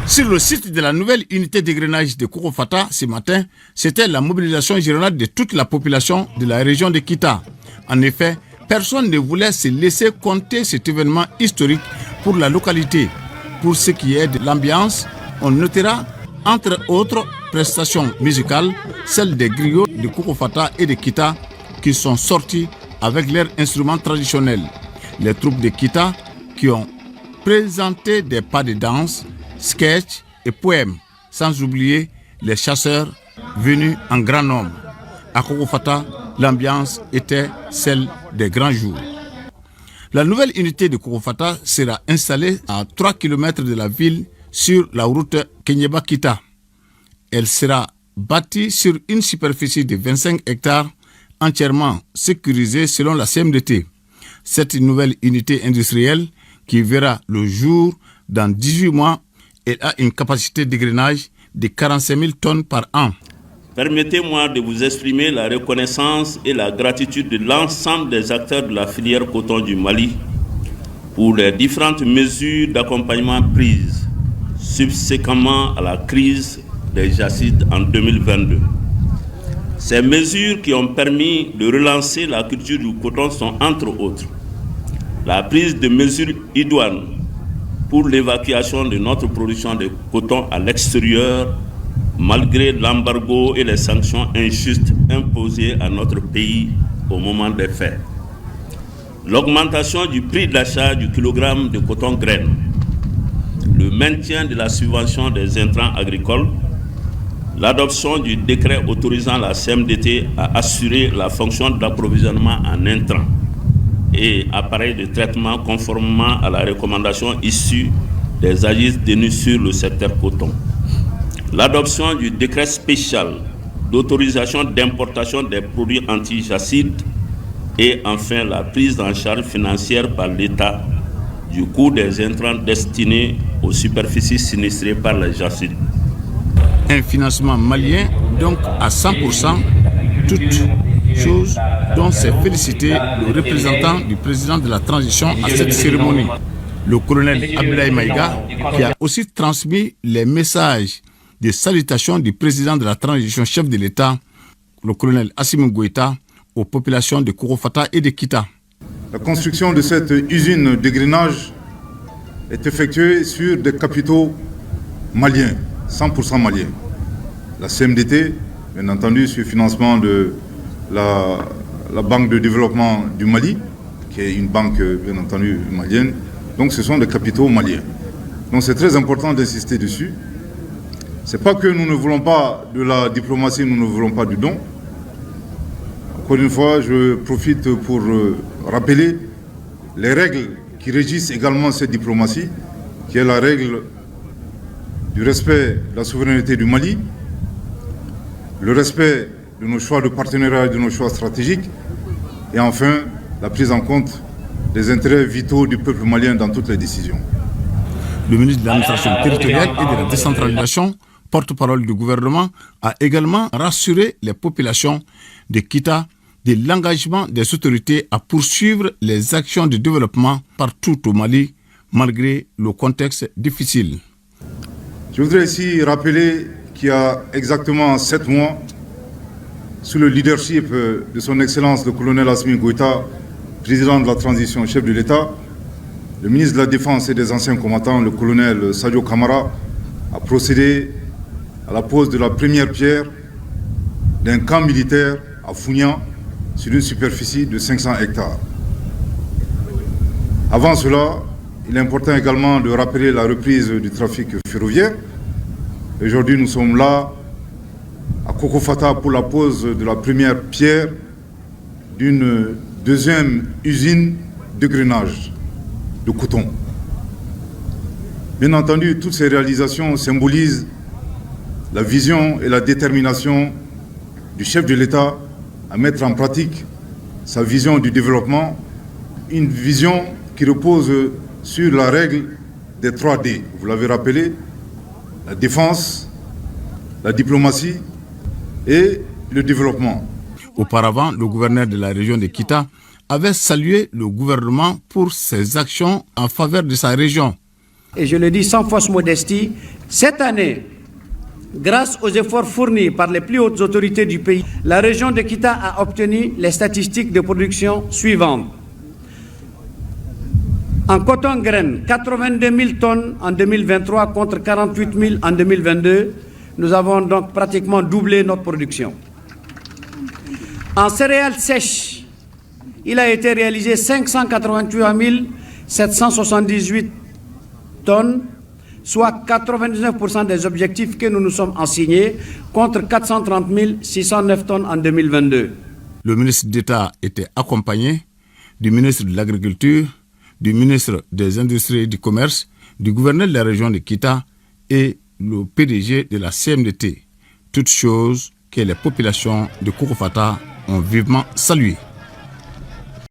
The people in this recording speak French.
Sur le site de la nouvelle unité d'égrenage de Kourofata, ce matin, c'était la mobilisation générale de toute la population de la région de Kita. En effet, personne ne voulait se laisser compter cet événement historique pour la localité. Pour ce qui est de l'ambiance, on notera, entre autres prestations musicales, celles des griots de Kourofata et de Kita qui sont sortis avec leurs instruments traditionnels. Les troupes de Kita qui ont présenté des pas de danse, sketchs et poèmes, sans oublier les chasseurs venus en grand nombre. À Kourofata, l'ambiance était celle des grands jours. La nouvelle unité de Kourofata sera installée à 3 km de la ville sur la route Kenyeba-Kita. Elle sera bâtie sur une superficie de 25 hectares entièrement sécurisée selon la CMDT. Cette nouvelle unité industrielle qui verra le jour dans 18 mois, elle a une capacité d'égrenage de 45 000 tonnes par an. Permettez-moi de vous exprimer la reconnaissance et la gratitude de l'ensemble des acteurs de la filière coton du Mali pour les différentes mesures d'accompagnement prises subséquemment à la crise des jacides en 2022. Ces mesures qui ont permis de relancer la culture du coton sont entre autres la prise de mesures idoines pour l'évacuation de notre production de coton à l'extérieur malgré l'embargo et les sanctions injustes imposées à notre pays au moment des faits. L'augmentation du prix d'achat du kilogramme de coton graine, le maintien de la subvention des intrants agricoles, l'adoption du décret autorisant la CMDT à assurer la fonction d'approvisionnement en intrants et appareils de traitement conformément à la recommandation issue des agistes tenus sur le secteur coton. L'adoption du décret spécial d'autorisation d'importation des produits anti-jacides et enfin la prise en charge financière par l'État du coût des intrants destinés aux superficies sinistrées par les jacides. Un financement malien, donc à 100%, toutes choses dont s'est félicité le représentant du président de la transition à cette cérémonie, le colonel Abdoulaye Maïga, qui a aussi transmis les messages de salutation du président de la transition, chef de l'État, le colonel Assimi Goïta, aux populations de Kourofata et de Kita. La construction de cette usine d'égrenage est effectuée sur des capitaux maliens, 100% maliens. La CMDT, bien entendu, sur le financement de la Banque de développement du Mali, qui est une banque, bien entendu, malienne. Donc ce sont des capitaux maliens. Donc c'est très important d'insister dessus. Ce n'est pas que nous ne voulons pas de la diplomatie, nous ne voulons pas du don. Encore une fois, je profite pour rappeler les règles qui régissent également cette diplomatie, qui est la règle du respect de la souveraineté du Mali, le respect de nos choix de partenariat et de nos choix stratégiques, et enfin la prise en compte des intérêts vitaux du peuple malien dans toutes les décisions. Le ministre de l'administration territoriale et de la décentralisation, porte-parole du gouvernement, a également rassuré les populations de Kita de l'engagement des autorités à poursuivre les actions de développement partout au Mali, malgré le contexte difficile. Je voudrais ici rappeler qu'il y a exactement 7 mois, sous le leadership de son Excellence le colonel Assimi Goïta, président de la transition, chef de l'État, le ministre de la Défense et des anciens combattants, le colonel Sadio Kamara, a procédé à la pose de la première pierre d'un camp militaire à Fougnan sur une superficie de 500 hectares. Avant cela, il est important également de rappeler la reprise du trafic ferroviaire. Aujourd'hui, nous sommes là à Kourofata pour la pose de la première pierre d'une deuxième usine d'égrenage de coton. Bien entendu, toutes ces réalisations symbolisent la vision et la détermination du chef de l'État à mettre en pratique sa vision du développement, une vision qui repose sur la règle des 3D. Vous l'avez rappelé, la défense, la diplomatie et le développement. Auparavant, le gouverneur de la région de Kita avait salué le gouvernement pour ses actions en faveur de sa région. Et je le dis sans fausse modestie, Cette année, grâce aux efforts fournis par les plus hautes autorités du pays, la région de Kita a obtenu les statistiques de production suivantes. En coton graines, 82 000 tonnes en 2023 contre 48 000 en 2022. Nous avons donc pratiquement doublé notre production. En céréales sèches, il a été réalisé 588 778 tonnes, soit 99% des objectifs que nous nous sommes assignés, contre 430 609 tonnes en 2022. Le ministre d'État était accompagné du ministre de l'Agriculture, du ministre des Industries et du Commerce, du gouverneur de la région de Kita et le PDG de la CMDT. Toutes choses que les populations de Kourouffata ont vivement saluées.